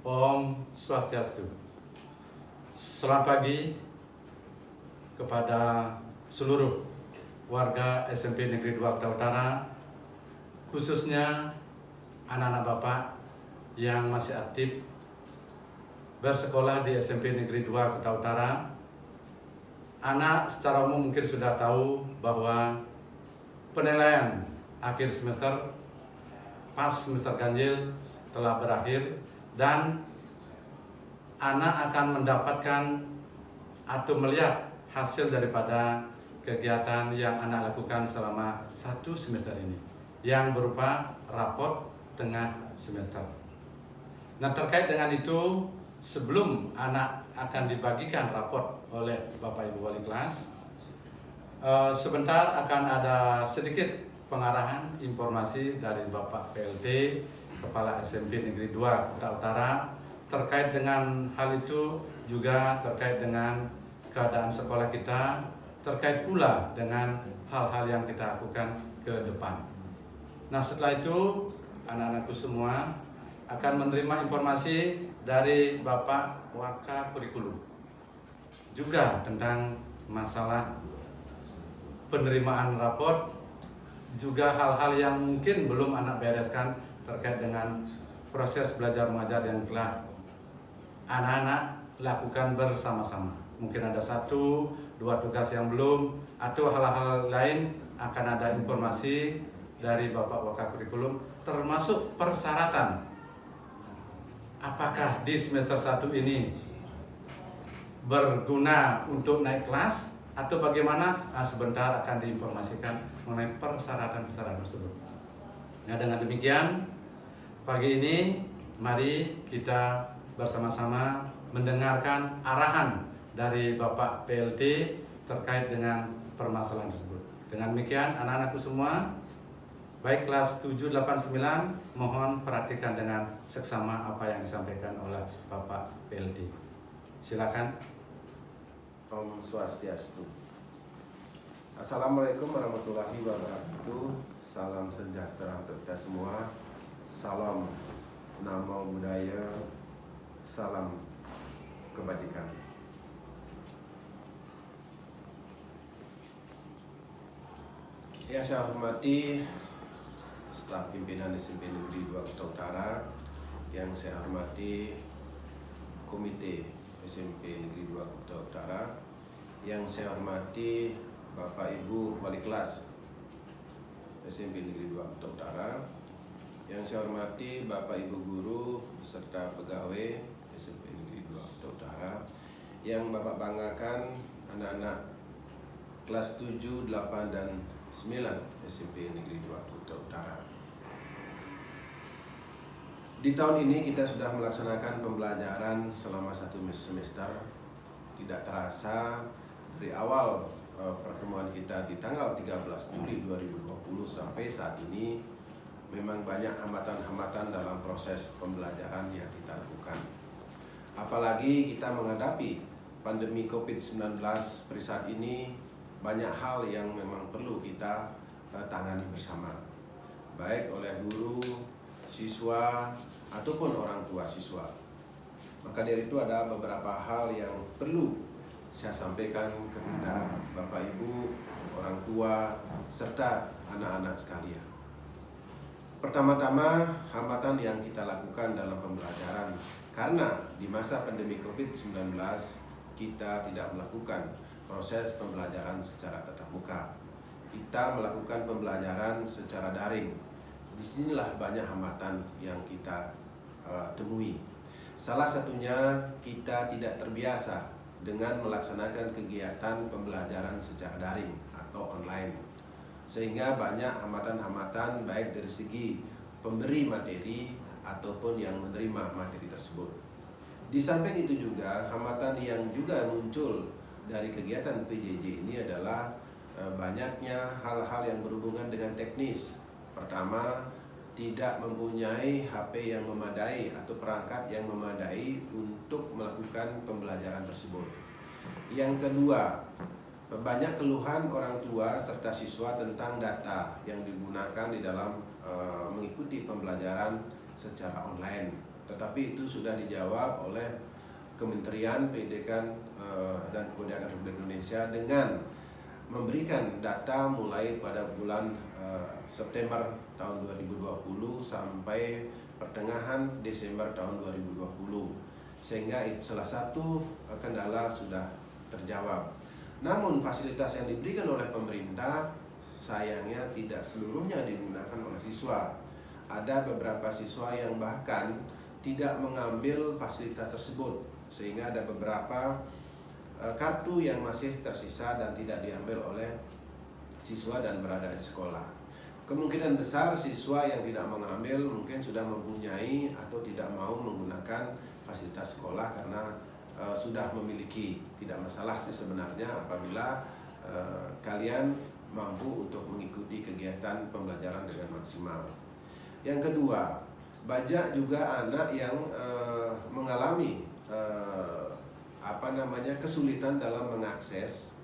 Om Swastiastu. Selamat pagi kepada seluruh warga SMP Negeri 2 Kuta Utara, khususnya anak-anak Bapak yang masih aktif bersekolah di SMP Negeri 2 Kuta Utara. Anak secara umum mungkin sudah tahu bahwa penilaian akhir semester pas semester ganjil telah berakhir dan anak akan mendapatkan atau melihat hasil daripada kegiatan yang anak lakukan selama 1 semester ini yang berupa rapot tengah semester. Nah, terkait dengan itu, sebelum anak akan dibagikan rapot oleh Bapak Ibu Wali kelas, sebentar akan ada sedikit pengarahan informasi dari Bapak PLT Kepala SMP Negeri 2 Kuta Utara terkait dengan hal itu, juga terkait dengan keadaan sekolah kita, terkait pula dengan hal-hal yang kita lakukan ke depan. Nah, setelah itu anak-anakku semua akan menerima informasi dari Bapak Waka Kurikulum juga tentang masalah penerimaan raport, juga hal-hal yang mungkin belum anak bereskan terkait dengan proses belajar mengajar yang telah anak-anak lakukan bersama-sama. Mungkin ada 1-2 tugas yang belum, atau hal-hal lain akan ada informasi dari Bapak Waka Kurikulum, termasuk persyaratan. Apakah di semester 1 ini berguna untuk naik kelas atau bagaimana? Nah, sebentar akan diinformasikan mengenai persyaratan-persyaratan tersebut. Nah, dengan demikian, pagi ini mari kita bersama-sama mendengarkan arahan dari Bapak PLT terkait dengan permasalahan tersebut. Dengan demikian, anak-anakku semua, baik kelas 7, 8, 9, mohon perhatikan dengan seksama apa yang disampaikan oleh Bapak PLT. Silakan. Om Swastiastu. Assalamualaikum warahmatullahi wabarakatuh. Salam sejahtera untuk kita semua. Salam Namo Buddhaya. Salam kebajikan. Yang saya hormati staf pimpinan SMP Negeri 2 Kuta Utara, yang saya hormati Komite SMP Negeri 2 Kuta Utara, yang saya hormati Bapak Ibu Wali kelas SMP Negeri 2 Kuta Utara, yang saya hormati Bapak Ibu guru beserta pegawai SMP Negeri 2 Kuta Utara, yang Bapak banggakan anak-anak kelas 7, 8, dan 9 SMP Negeri 2 Kuta Utara. Di tahun ini kita sudah melaksanakan pembelajaran selama 1 semester. Tidak terasa dari awal pertemuan kita di tanggal 13 Juli 2020 sampai saat ini memang banyak hambatan-hambatan dalam proses pembelajaran yang kita lakukan. Apalagi kita menghadapi pandemi COVID-19 pada saat ini, banyak hal yang memang perlu kita tangani bersama, baik oleh guru, siswa, ataupun orang tua siswa. Maka dari itu ada beberapa hal yang perlu saya sampaikan kepada Bapak Ibu, orang tua, serta anak-anak sekalian. Pertama-tama, hambatan yang kita lakukan dalam pembelajaran, karena di masa pandemi COVID-19 kita tidak melakukan proses pembelajaran secara tatap muka. Kita melakukan pembelajaran secara daring. Disinilah banyak hambatan yang kita temui. Salah satunya, kita tidak terbiasa dengan melaksanakan kegiatan pembelajaran secara daring atau online, sehingga banyak hambatan-hambatan baik dari segi pemberi materi ataupun yang menerima materi tersebut. Di samping itu juga, hambatan yang juga muncul dari kegiatan PJJ ini adalah banyaknya hal-hal yang berhubungan dengan teknis. Pertama, tidak mempunyai HP yang memadai atau perangkat yang memadai untuk melakukan pembelajaran tersebut. Yang kedua, banyak keluhan orang tua serta siswa tentang data yang digunakan di dalam mengikuti pembelajaran secara online. tetapi itu sudah dijawab oleh Kementerian Pendidikan dan Kebudayaan Republik Indonesia dengan memberikan data mulai pada bulan September tahun 2020 sampai pertengahan Desember tahun 2020, sehingga salah satu kendala sudah terjawab. Namun fasilitas yang diberikan oleh pemerintah sayangnya tidak seluruhnya digunakan oleh siswa. Ada beberapa siswa yang bahkan tidak mengambil fasilitas tersebut, sehingga ada beberapa kartu yang masih tersisa dan tidak diambil oleh siswa dan berada di sekolah. Kemungkinan besar siswa yang tidak mengambil mungkin sudah mempunyai atau tidak mau menggunakan fasilitas sekolah karena sudah memiliki. Tidak masalah sih sebenarnya apabila kalian mampu untuk mengikuti kegiatan pembelajaran dengan maksimal. Yang kedua, banyak juga anak yang mengalami kesulitan dalam mengakses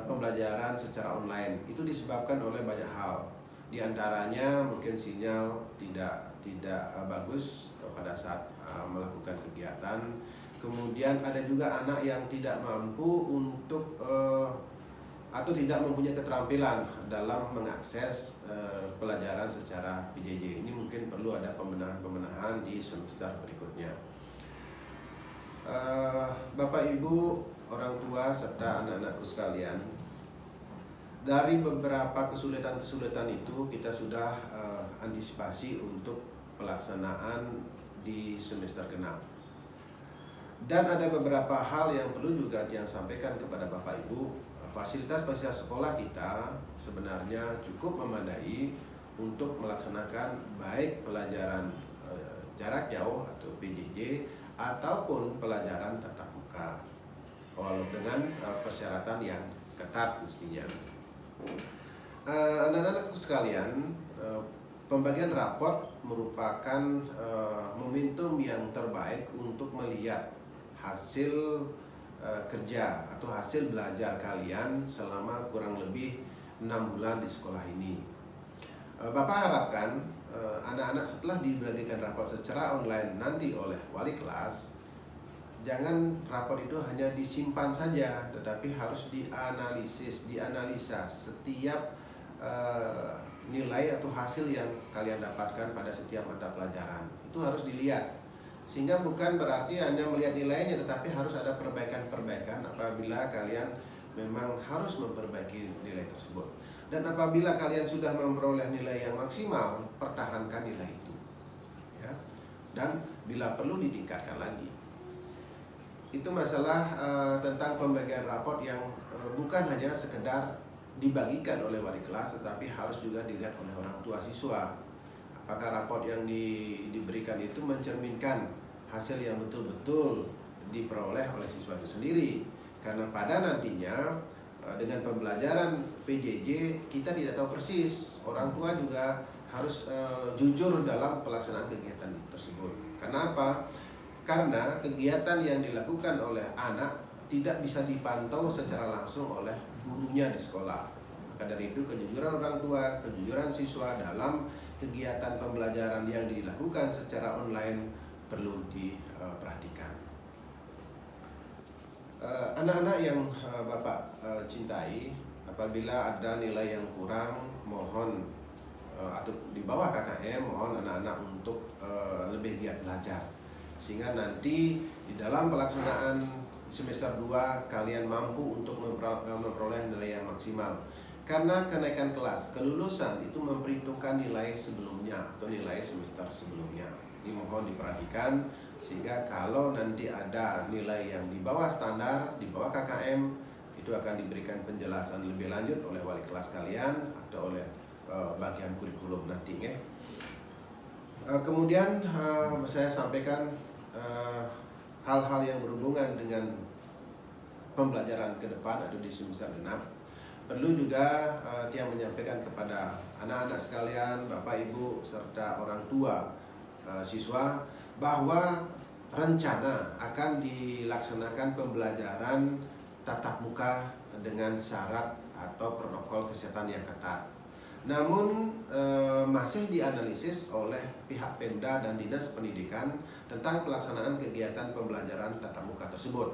pembelajaran secara online. Itu disebabkan oleh banyak hal. Di antaranya mungkin sinyal tidak bagus pada saat melakukan kegiatan. Kemudian ada juga anak yang tidak mampu untuk atau tidak mempunyai keterampilan dalam mengakses pelajaran secara PJJ. Ini mungkin perlu ada pembenahan di semester berikutnya. Bapak Ibu, orang tua serta anak-anakku sekalian, dari beberapa kesulitan-kesulitan itu kita sudah antisipasi untuk pelaksanaan di semester genap. Dan ada beberapa hal yang perlu juga yang sampaikan kepada Bapak Ibu. Fasilitas sekolah kita sebenarnya cukup memadai untuk melaksanakan baik pelajaran jarak jauh atau PJJ ataupun pelajaran tatap muka, walau dengan persyaratan yang ketat mestinya. Anak-anakku sekalian, pembagian raport merupakan momentum yang terbaik untuk melihat hasil kerja atau hasil belajar kalian selama kurang lebih 6 bulan di sekolah ini. Bapak harapkan anak-anak setelah dibagikan raport secara online nanti oleh wali kelas, jangan raport itu hanya disimpan saja, tetapi harus dianalisa setiap nilai atau hasil yang kalian dapatkan pada setiap mata pelajaran. Itu harus dilihat. Sehingga bukan berarti hanya melihat nilainya, tetapi harus ada perbaikan-perbaikan apabila kalian memang harus memperbaiki nilai tersebut. Dan apabila kalian sudah memperoleh nilai yang maksimal, pertahankan nilai itu, ya. Dan bila perlu ditingkatkan lagi. Itu masalah tentang pembagian raport yang bukan hanya sekedar dibagikan oleh wali kelas, tetapi harus juga dilihat oleh orang tua siswa. Apakah raport yang diberikan itu mencerminkan hasil yang betul-betul diperoleh oleh siswa itu sendiri. Karena pada nantinya dengan pembelajaran PJJ kita tidak tahu persis. Orang tua juga harus jujur dalam pelaksanaan kegiatan tersebut. Kenapa? Karena kegiatan yang dilakukan oleh anak tidak bisa dipantau secara langsung oleh gurunya di sekolah. Maka dari itu kejujuran orang tua, kejujuran siswa dalam kegiatan pembelajaran yang dilakukan secara online perlu diperhatikan. Anak-anak yang Bapak cintai, apabila ada nilai yang kurang, mohon atau di bawah KKM, mohon anak-anak untuk lebih giat belajar. Sehingga nanti di dalam pelaksanaan semester 2 kalian mampu untuk memperoleh nilai yang maksimal. Karena kenaikan kelas, kelulusan itu memperhitungkan nilai sebelumnya atau nilai semester sebelumnya. Ini mohon diperhatikan sehingga kalau nanti ada nilai yang di bawah standar, di bawah KKM, itu akan diberikan penjelasan lebih lanjut oleh wali kelas kalian atau oleh bagian kurikulum nanti, ya. Kemudian saya sampaikan hal-hal yang berhubungan dengan pembelajaran ke depan atau di semester genap. Perlu juga Tia menyampaikan kepada anak-anak sekalian, Bapak Ibu serta orang tua siswa bahwa rencana akan dilaksanakan pembelajaran tatap muka dengan syarat atau protokol kesehatan yang ketat. Namun masih dianalisis oleh pihak Pemda dan Dinas Pendidikan tentang pelaksanaan kegiatan pembelajaran tatap muka tersebut.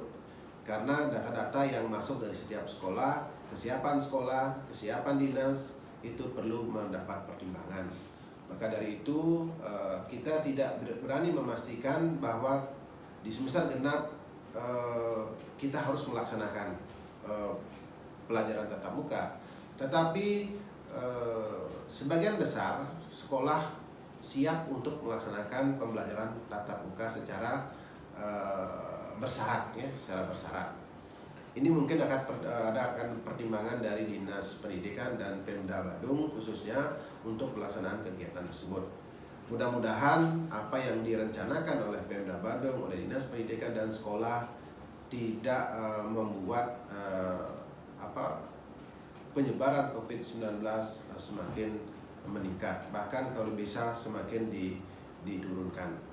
Karena data-data yang masuk dari setiap sekolah, kesiapan dinas itu perlu mendapat pertimbangan. Maka dari itu kita tidak berani memastikan bahwa di semester genap kita harus melaksanakan pelajaran tatap muka. Tetapi sebagian besar sekolah siap untuk melaksanakan pembelajaran tatap muka secara bersyarat, ya, secara bersyarat. Ini mungkin akan pertimbangan dari Dinas Pendidikan dan Pemda Badung khususnya untuk pelaksanaan kegiatan tersebut. Mudah-mudahan apa yang direncanakan oleh Pemda Badung, oleh Dinas Pendidikan dan sekolah tidak membuat penyebaran COVID-19 semakin meningkat, bahkan kalau bisa semakin diturunkan.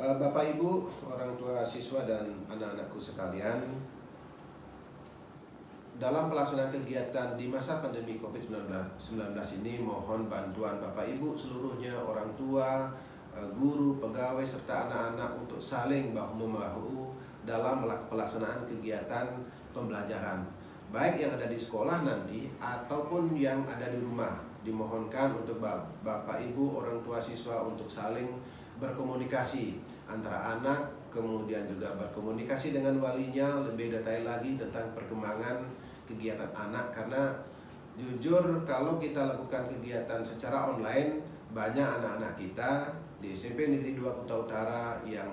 Bapak Ibu, orang tua siswa dan anak-anakku sekalian, dalam pelaksanaan kegiatan di masa pandemi COVID-19 ini, mohon bantuan Bapak Ibu seluruhnya, orang tua, guru, pegawai, serta anak-anak untuk saling bahu-membahu dalam pelaksanaan kegiatan pembelajaran, baik yang ada di sekolah nanti ataupun yang ada di rumah. Dimohonkan untuk Bapak Ibu, orang tua siswa untuk saling berkomunikasi antara anak, kemudian juga berkomunikasi dengan walinya, lebih detail lagi tentang perkembangan kegiatan anak. Karena jujur kalau kita lakukan kegiatan secara online, banyak anak-anak kita di SMP Negeri 2 Kuta Utara yang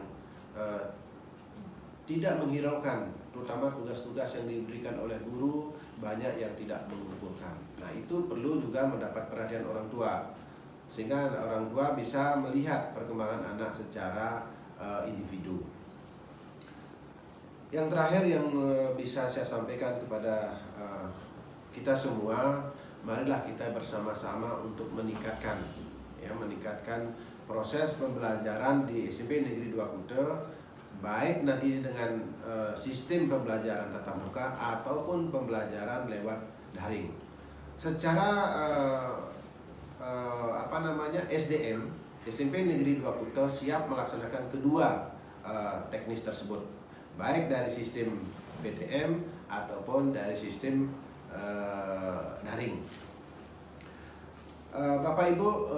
tidak menghiraukan, terutama tugas-tugas yang diberikan oleh guru, banyak yang tidak mengumpulkan. Nah, itu perlu juga mendapat perhatian orang tua, sehingga orang tua bisa melihat perkembangan anak secara individu. Yang terakhir yang bisa saya sampaikan kepada kita semua, marilah kita bersama-sama untuk meningkatkan proses pembelajaran di SMP Negeri 2 Kuta, baik nanti dengan sistem pembelajaran tatap muka ataupun pembelajaran lewat daring. Secara SDM, SMP Negeri 2 Kuta siap melaksanakan kedua teknis tersebut, baik dari sistem PTM ataupun dari sistem daring. Bapak Ibu,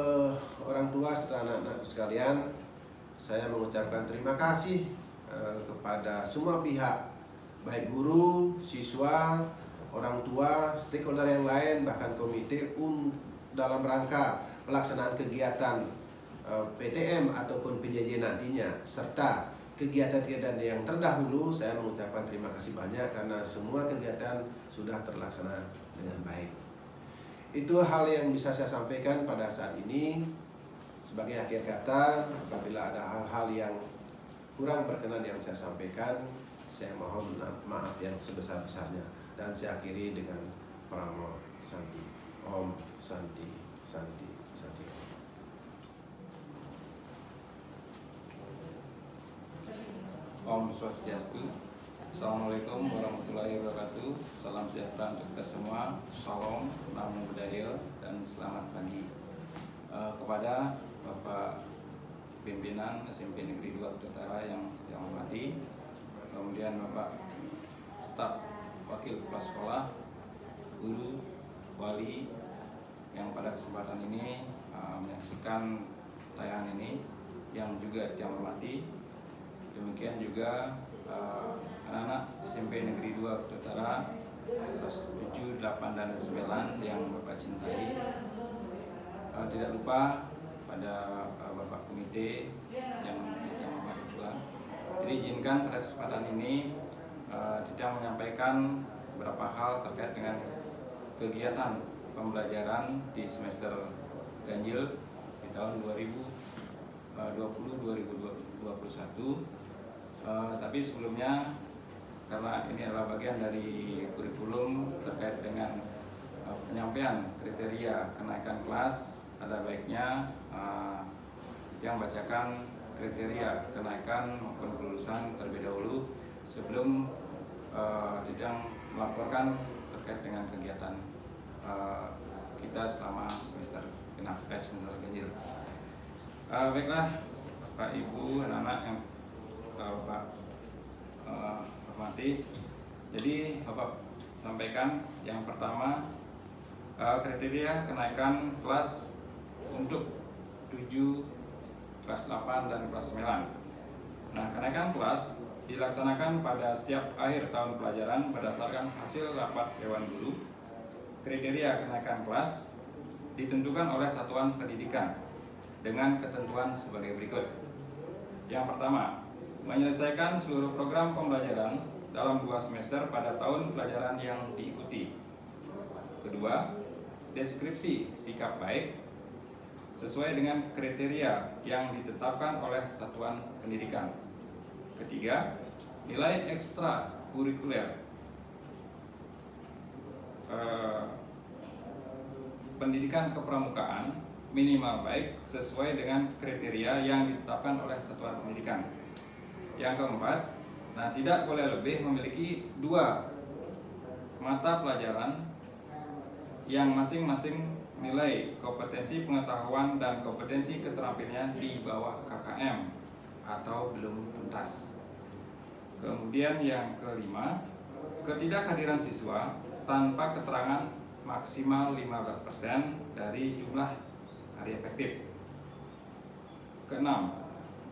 orang tua serta anak-anakku sekalian, saya mengucapkan terima kasih kepada semua pihak, baik guru, siswa, orang tua, stakeholder yang lain, bahkan komite dalam rangka pelaksanaan kegiatan PTM ataupun PJJ nantinya, serta kegiatan-kegiatan yang terdahulu. Saya mengucapkan terima kasih banyak karena semua kegiatan sudah terlaksana dengan baik. Itu hal yang bisa saya sampaikan pada saat ini. Sebagai akhir kata, apabila ada hal-hal yang kurang berkenan yang saya sampaikan, saya mohon maaf yang sebesar-besarnya. Dan saya akhiri dengan Pramo Santi. Om Santi, Santi, Santi. Om Swastiastu. Assalamualaikum warahmatullahi wabarakatuh. Salam sejahtera untuk kita semua. Shalom, namo buddhaya, dan selamat pagi. Kepada Bapak Pimpinan SMP Negeri 2 Kuta Utara yang saya hormati, kemudian Bapak staf wakil kepala sekolah, guru, wali yang pada kesempatan ini menyaksikan tayangan ini, yang juga saya hormati. Demikian juga anak-anak SMP Negeri 2 Kuta Utara kelas 7, 8, dan 9 yang Bapak cintai. Tidak lupa pada Bapak komite yang hormati pula. Jadi izinkan pada kesempatan ini Tidak menyampaikan beberapa hal terkait dengan kegiatan pembelajaran di semester ganjil di tahun 2020-2021. Tapi sebelumnya, karena ini adalah bagian dari kurikulum terkait dengan penyampaian kriteria kenaikan kelas, ada baiknya yang bacakan kriteria kenaikan maupun kelulusan terlebih dahulu sebelum Didang melaporkan terkait dengan kegiatan kita selama semester genap semester ganjil. Baiklah Bapak Ibu anak-anak yang Bapak hormati. Jadi Bapak sampaikan yang pertama kriteria kenaikan kelas untuk 7, kelas 8 dan kelas 9. Nah, kenaikan kelas dilaksanakan pada setiap akhir tahun pelajaran berdasarkan hasil rapat Dewan Guru. Kriteria kenaikan kelas ditentukan oleh satuan pendidikan dengan ketentuan sebagai berikut. Yang pertama, menyelesaikan seluruh program pembelajaran dalam 2 semester pada tahun pelajaran yang diikuti. Kedua, deskripsi sikap baik sesuai dengan kriteria yang ditetapkan oleh satuan pendidikan. Ketiga, nilai ekstra kurikuler pendidikan kepramukaan minimal baik sesuai dengan kriteria yang ditetapkan oleh satuan pendidikan. Yang keempat, tidak boleh lebih memiliki 2 mata pelajaran yang masing-masing nilai kompetensi pengetahuan dan kompetensi keterampilannya di bawah KKM atau belum tuntas. Kemudian yang kelima, ketidakhadiran siswa tanpa keterangan maksimal 15% dari jumlah hari efektif. Keenam,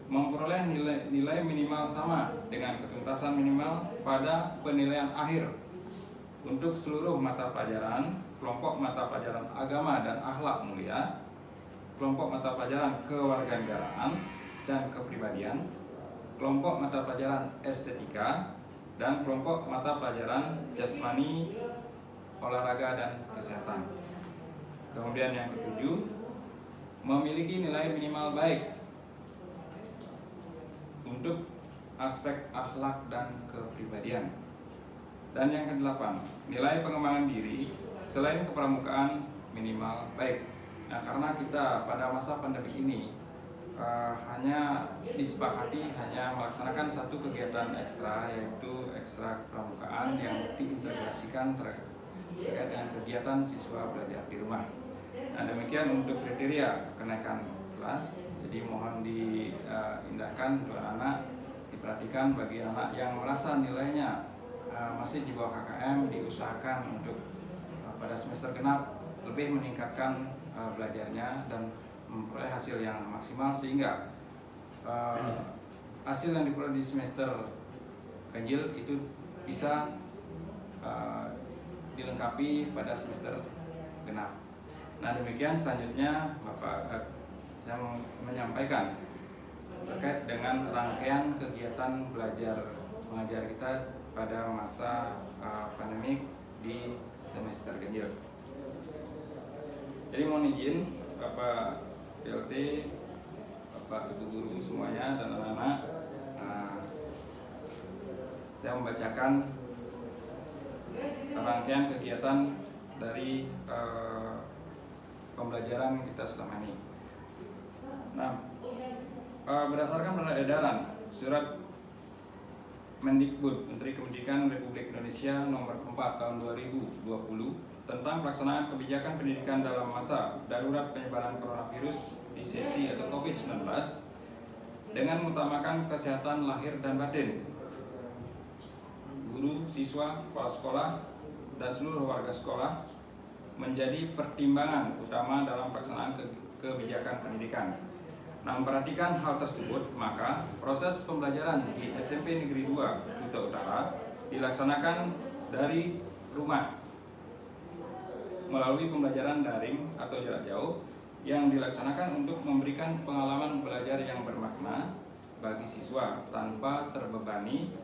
memperoleh nilai minimal sama dengan ketuntasan minimal pada penilaian akhir untuk seluruh mata pelajaran, kelompok mata pelajaran agama dan akhlak mulia, kelompok mata pelajaran kewarganegaraan dan kepribadian, kelompok mata pelajaran estetika, dan kelompok mata pelajaran jasmani, olahraga, dan kesehatan. Kemudian yang ketujuh, memiliki nilai minimal baik untuk aspek akhlak dan kepribadian. Dan yang kedelapan, nilai pengembangan diri selain kepramukaan minimal baik. Nah, karena kita pada masa pandemi ini hanya disepakati hanya melaksanakan satu kegiatan ekstra, yaitu ekstra kepramukaan yang diintegrasikan terkait dengan kegiatan siswa belajar di rumah. Nah, demikian untuk kriteria kenaikan kelas. Jadi mohon diindahkan untuk anak, diperhatikan bagi anak yang merasa nilainya masih di bawah KKM, diusahakan untuk pada semester genap lebih meningkatkan belajarnya dan memperoleh hasil yang maksimal sehingga hasil yang diperoleh di semester ganjil itu bisa dilengkapi pada semester genap. Nah, demikian selanjutnya Bapak saya menyampaikan terkait dengan rangkaian kegiatan belajar mengajar kita pada masa pandemik di semester ganjil. Jadi mohon izin Bapak PLT, Bapak Ibu guru semuanya dan anak-anak, saya membacakan rangkaian kegiatan dari pembelajaran kita selama ini. Nah, berdasarkan edaran Surat Mendikbud Menteri Pendidikan Republik Indonesia Nomor 4 Tahun 2020 tentang pelaksanaan kebijakan pendidikan dalam masa darurat penyebaran coronavirus di sesi atau COVID-19 dengan mengutamakan kesehatan lahir dan batin guru, siswa, kepala sekolah, dan seluruh warga sekolah menjadi pertimbangan utama dalam pelaksanaan kebijakan pendidikan. Nah, memperhatikan hal tersebut, maka proses pembelajaran di SMP Negeri 2 Kuta Utara dilaksanakan dari rumah melalui pembelajaran daring atau jarak jauh yang dilaksanakan untuk memberikan pengalaman belajar yang bermakna bagi siswa tanpa terbebani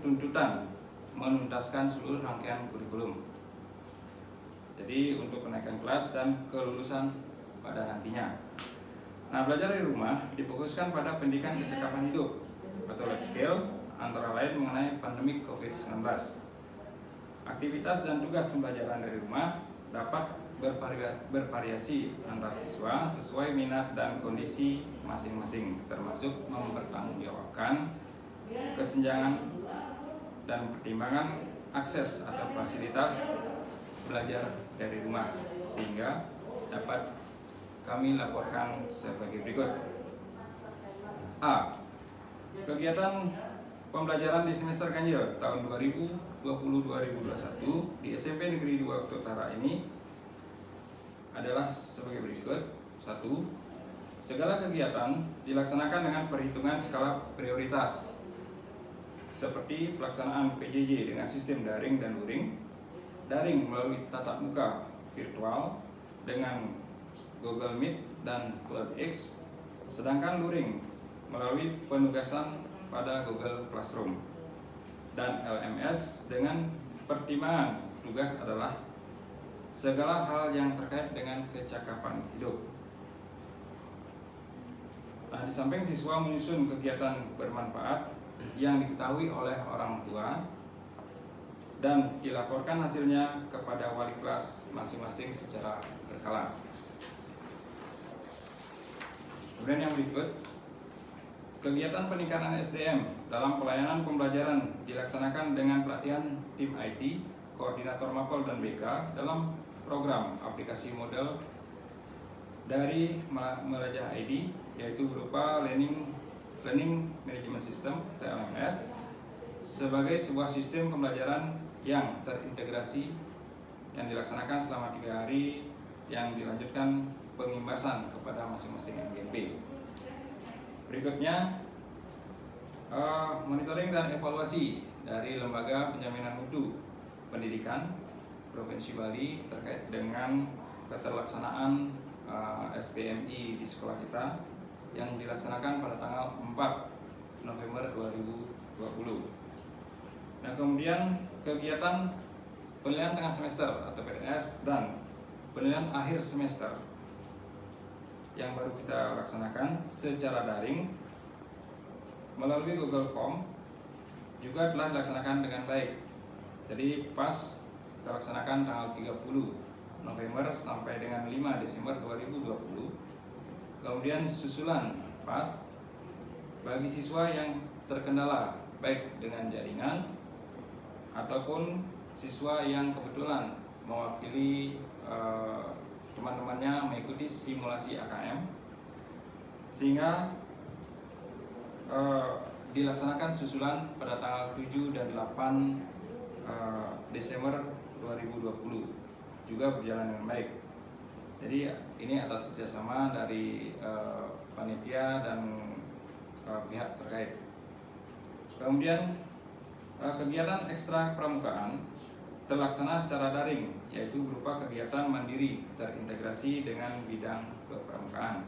tuntutan menuntaskan seluruh rangkaian kurikulum. Jadi untuk kenaikan kelas dan kelulusan pada nantinya. Nah, belajar dari rumah difokuskan pada pendidikan kecakapan hidup atau life skill, antara lain mengenai pandemi COVID-19. Aktivitas dan tugas pembelajaran dari rumah dapat bervariasi antar siswa sesuai minat dan kondisi masing-masing, termasuk mempertanggungjawabkan kesenjangan dan pertimbangan akses atau fasilitas belajar dari rumah, sehingga dapat kami laporkan sebagai berikut. A. Kegiatan pembelajaran di semester ganjil tahun 2020-2021 di SMP Negeri 2 Kota Utara ini adalah sebagai berikut. 1. Segala kegiatan dilaksanakan dengan perhitungan skala prioritas, seperti pelaksanaan PJJ dengan sistem daring dan luring, daring melalui tatap muka virtual dengan Google Meet dan CloudX, sedangkan luring melalui penugasan pada Google Classroom, dan LMS dengan pertimbangan tugas adalah segala hal yang terkait dengan kecakapan hidup. Nah, di samping siswa menyusun kegiatan bermanfaat yang diketahui oleh orang tua dan dilaporkan hasilnya kepada wali kelas masing-masing secara berkala. Kemudian yang berikut, kegiatan peningkatan SDM dalam pelayanan pembelajaran dilaksanakan dengan pelatihan tim IT, koordinator Mapel dan BK dalam program aplikasi model dari Melajah ID, yaitu berupa Learning Management System (LMS) sebagai sebuah sistem pembelajaran yang terintegrasi yang dilaksanakan selama 3 hari yang dilanjutkan pengimbasan kepada masing-masing MGP. Berikutnya, monitoring dan evaluasi dari Lembaga Penjaminan Mutu Pendidikan Provinsi Bali terkait dengan keterlaksanaan SPMI di sekolah kita yang dilaksanakan pada tanggal 4 November 2020. Nah, kemudian kegiatan penilaian tengah semester atau PTS dan penilaian akhir semester yang baru kita laksanakan secara daring melalui Google Form juga telah dilaksanakan dengan baik. Jadi pas kita laksanakan tanggal 30 November sampai dengan 5 Desember 2020. Kemudian susulan pas bagi siswa yang terkendala baik dengan jaringan ataupun siswa yang kebetulan mewakili teman-temannya mengikuti simulasi AKM, sehingga dilaksanakan susulan pada tanggal 7 dan 8 Desember 2020 juga berjalan dengan baik. Jadi ini atas kerjasama dari panitia dan pihak terkait. Kemudian kegiatan ekstra pramukaan terlaksana secara daring, yaitu berupa kegiatan mandiri terintegrasi dengan bidang kepramukaan.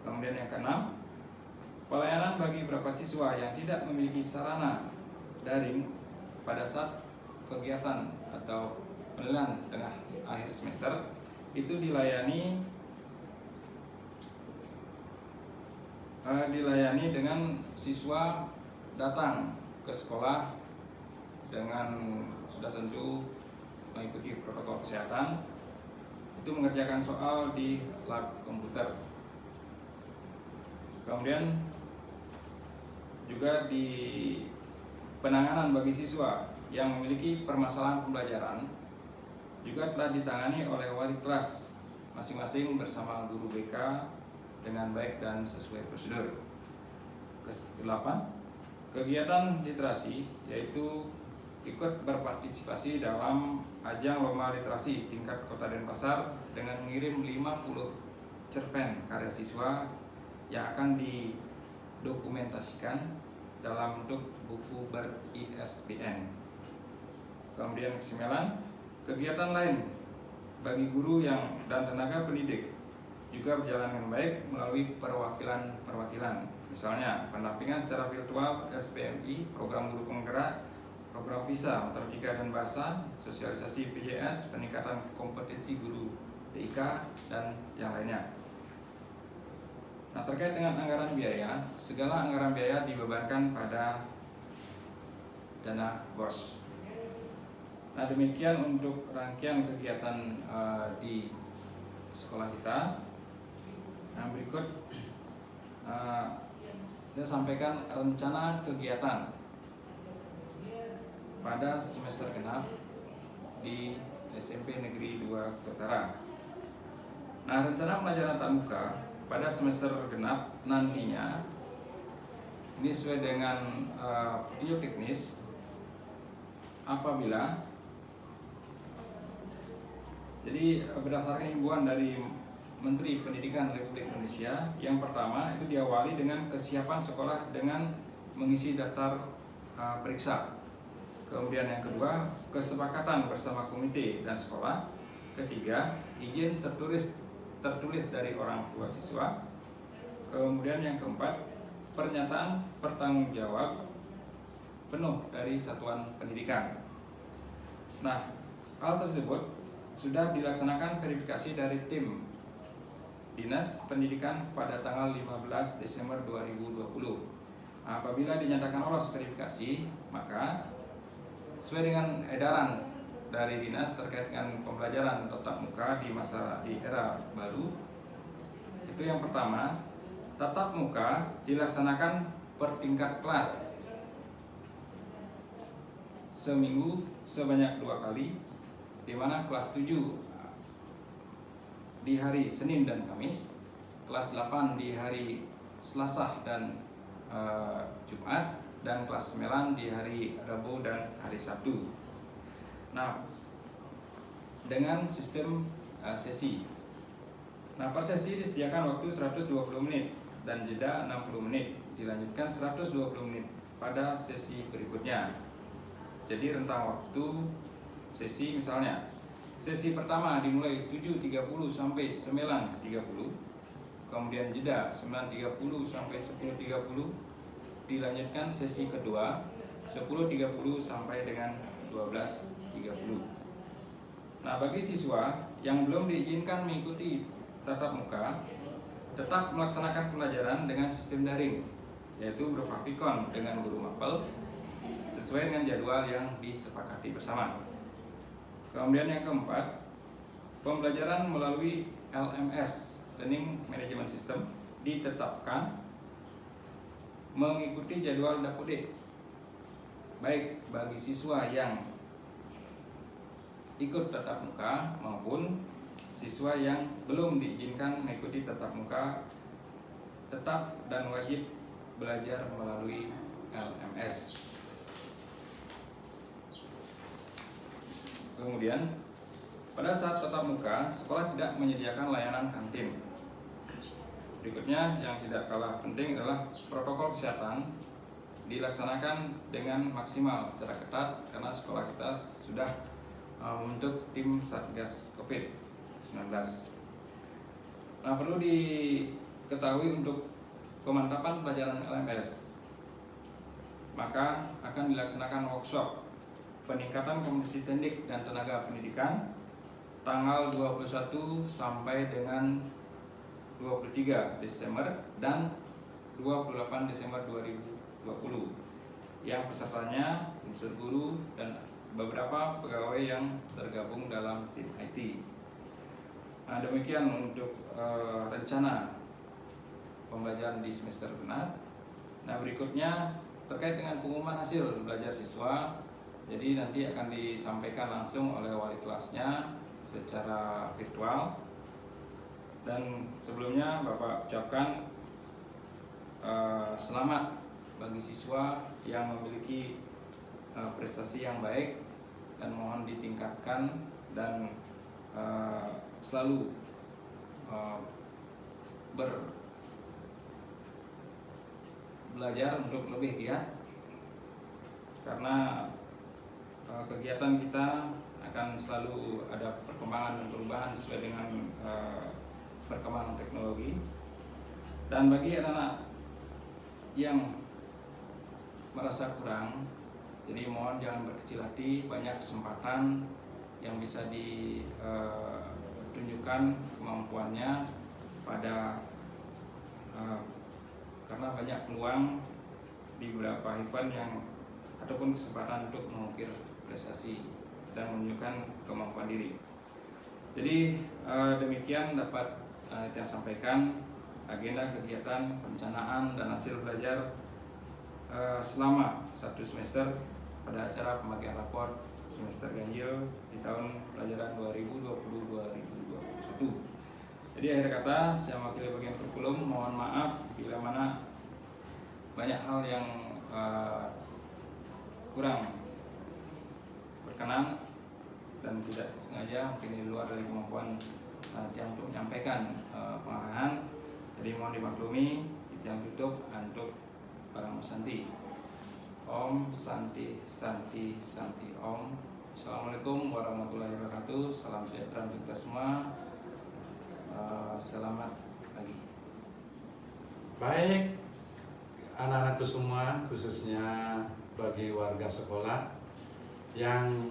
Kemudian yang keenam, pelayanan bagi beberapa siswa yang tidak memiliki sarana daring pada saat kegiatan atau penilaian tengah akhir semester itu dilayani dengan siswa datang ke sekolah dengan sudah tentu mengikuti protokol kesehatan, itu mengerjakan soal di lab komputer. Kemudian juga di penanganan bagi siswa yang memiliki permasalahan pembelajaran juga telah ditangani oleh wali kelas masing-masing bersama guru BK dengan baik dan sesuai prosedur. Ke-8, kegiatan literasi, yaitu ikut berpartisipasi dalam ajang lomba literasi tingkat Kota Denpasar dengan mengirim 50 cerpen karya siswa yang akan didokumentasikan dalam bentuk buku ber-ISBN. Kemudian ke-9, kegiatan lain bagi guru dan tenaga pendidik juga berjalan dengan baik melalui perwakilan. Misalnya pendampingan secara virtual SPMI, program guru penggerak, program visa matematika dan bahasa, sosialisasi PJS, peningkatan kompetensi guru TIK, dan yang lainnya. Nah, terkait dengan anggaran biaya, segala anggaran biaya dibebankan pada dana BOS. Nah, demikian untuk rangkaian kegiatan di sekolah kita. Nah, berikut saya sampaikan rencana kegiatan pada semester genap di SMP Negeri 2 Kota Utara. Nah, rencana pelajaran tatap muka pada semester genap nantinya ini sesuai dengan petunjuk teknis apabila jadi berdasarkan himbauan dari Menteri Pendidikan Republik Indonesia, yang pertama itu diawali dengan kesiapan sekolah dengan mengisi daftar periksa. Kemudian yang kedua, kesepakatan bersama komite dan sekolah. Ketiga, izin tertulis dari orang tua siswa. Kemudian yang keempat, pernyataan pertanggungjawab penuh dari satuan pendidikan. Nah, hal tersebut sudah dilaksanakan verifikasi dari tim Dinas Pendidikan pada tanggal 15 Desember 2020. Apabila dinyatakan lolos verifikasi, maka sesuai dengan edaran dari dinas terkait dengan pembelajaran tatap muka di era baru, itu yang pertama, tatap muka dilaksanakan per tingkat kelas seminggu sebanyak 2 kali, di mana kelas 7 di hari Senin dan Kamis, kelas 8 di hari Selasa dan Jumat, dan kelas 9 di hari Rabu dan hari Sabtu. Nah, dengan sistem sesi. Nah, per sesi disediakan waktu 120 menit dan jeda 60 menit, dilanjutkan 120 menit pada sesi berikutnya. Jadi rentang waktu sesi misalnya, sesi pertama dimulai 7.30 sampai 9.30, kemudian jeda 9.30 sampai 10.30, dilanjutkan sesi kedua 10.30 sampai dengan 12.30. Nah, bagi siswa yang belum diizinkan mengikuti tatap muka, tetap melaksanakan pelajaran dengan sistem daring, yaitu berupa pikon dengan guru mapel sesuai dengan jadwal yang disepakati bersama. Kemudian yang keempat, pembelajaran melalui LMS (Learning Management System) ditetapkan mengikuti jadwal DAPOD, baik bagi siswa yang ikut tatap muka maupun siswa yang belum diizinkan mengikuti tatap muka, tetap dan wajib belajar melalui LMS. Kemudian, pada saat tatap muka, sekolah tidak menyediakan layanan kantin. Berikutnya, yang tidak kalah penting adalah protokol kesehatan dilaksanakan dengan maksimal secara ketat karena sekolah kita sudah membentuk tim Satgas COVID-19. Nah, perlu diketahui untuk pemantapan pelajaran LMS, maka akan dilaksanakan workshop peningkatan kompetensi teknik dan tenaga pendidikan tanggal 21 sampai dengan 23 Desember dan 28 Desember 2020, yang pesertanya unsur guru dan beberapa pegawai yang tergabung dalam tim IT. Nah, demikian untuk rencana pembelajaran di semester genap. Nah, berikutnya terkait dengan pengumuman hasil belajar siswa, jadi nanti akan disampaikan langsung oleh wali kelasnya secara virtual. Dan sebelumnya Bapak ucapkan selamat bagi siswa yang memiliki prestasi yang baik, dan mohon ditingkatkan dan selalu belajar untuk lebih giat, karena kegiatan kita akan selalu ada perkembangan dan perubahan sesuai dengan perkembangan teknologi. Dan bagi anak-anak yang merasa kurang, jadi mohon jangan berkecil hati, banyak kesempatan yang bisa ditunjukkan kemampuannya pada karena banyak peluang di beberapa event yang ataupun kesempatan untuk mengukir prestasi dan menunjukkan kemampuan diri. Jadi demikian dapat saya sampaikan agenda kegiatan, perencanaan dan hasil belajar selama 1 semester pada acara pembagian rapor semester ganjil di tahun pelajaran 2020-2021. Jadi akhir kata, saya mewakili bagian kurikulum, mohon maaf bila mana banyak hal yang kurang berkenan dan tidak sengaja, mungkin di luar dari kemampuan yang untuk menyampaikan pengarahan. Jadi mohon dimaklumi, kita yang tutup untuk para Santi. Om Santi Santi Santi Om. Assalamualaikum warahmatullahi wabarakatuh. Salam sejahtera untuk kita semua. Selamat pagi. Baik, anak-anakku semua, khususnya bagi warga sekolah yang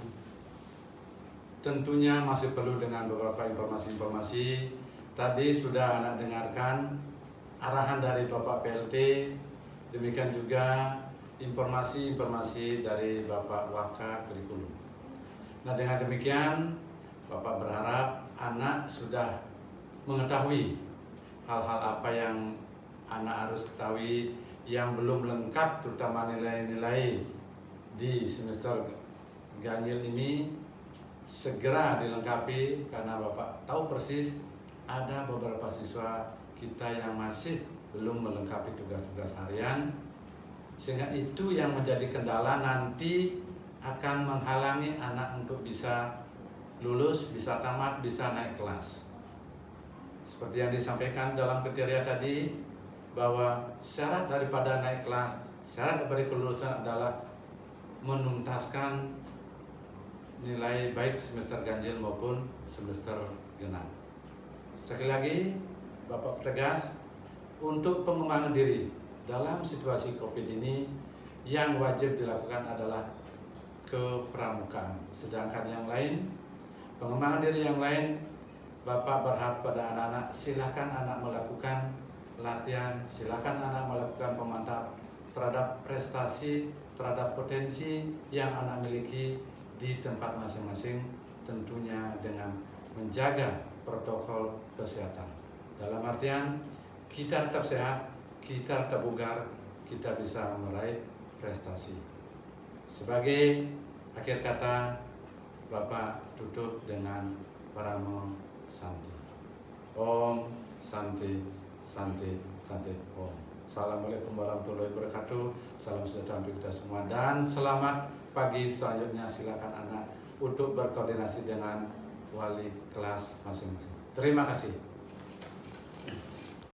tentunya masih perlu dengan beberapa informasi-informasi. Tadi sudah anak dengarkan arahan dari Bapak PLT, demikian juga informasi-informasi dari Bapak Waka Kurikulum. Nah, dengan demikian Bapak berharap anak sudah mengetahui hal-hal apa yang anak harus ketahui yang belum lengkap, terutama nilai-nilai di semester ganjil ini segera dilengkapi, karena Bapak tahu persis ada beberapa siswa kita yang masih belum melengkapi tugas-tugas harian, sehingga itu yang menjadi kendala nanti akan menghalangi anak untuk bisa lulus, bisa tamat, bisa naik kelas. Seperti yang disampaikan dalam kriteria tadi, bahwa syarat daripada naik kelas, syarat daripada kelulusan adalah menuntaskan nilai baik semester ganjil maupun semester genap. Sekali lagi, Bapak tegas untuk pengembangan diri dalam situasi COVID ini yang wajib dilakukan adalah kepramukaan. Sedangkan yang lain, pengembangan diri yang lain, Bapak berharap pada anak-anak, silakan anak melakukan latihan, silakan anak melakukan pemantauan terhadap prestasi, terhadap potensi yang anak miliki di tempat masing-masing, tentunya dengan menjaga protokol kesehatan. Dalam artian, kita tetap sehat, kita tetap bugar, kita bisa meraih prestasi. Sebagai akhir kata, Bapak tutup dengan Paramo Santi. Om Santi Santi Santi Om. Assalamualaikum warahmatullahi wabarakatuh. Salam sejahtera untuk kita semua dan selamat pagi. Selanjutnya silakan anak untuk berkoordinasi dengan wali kelas masing-masing. Terima kasih.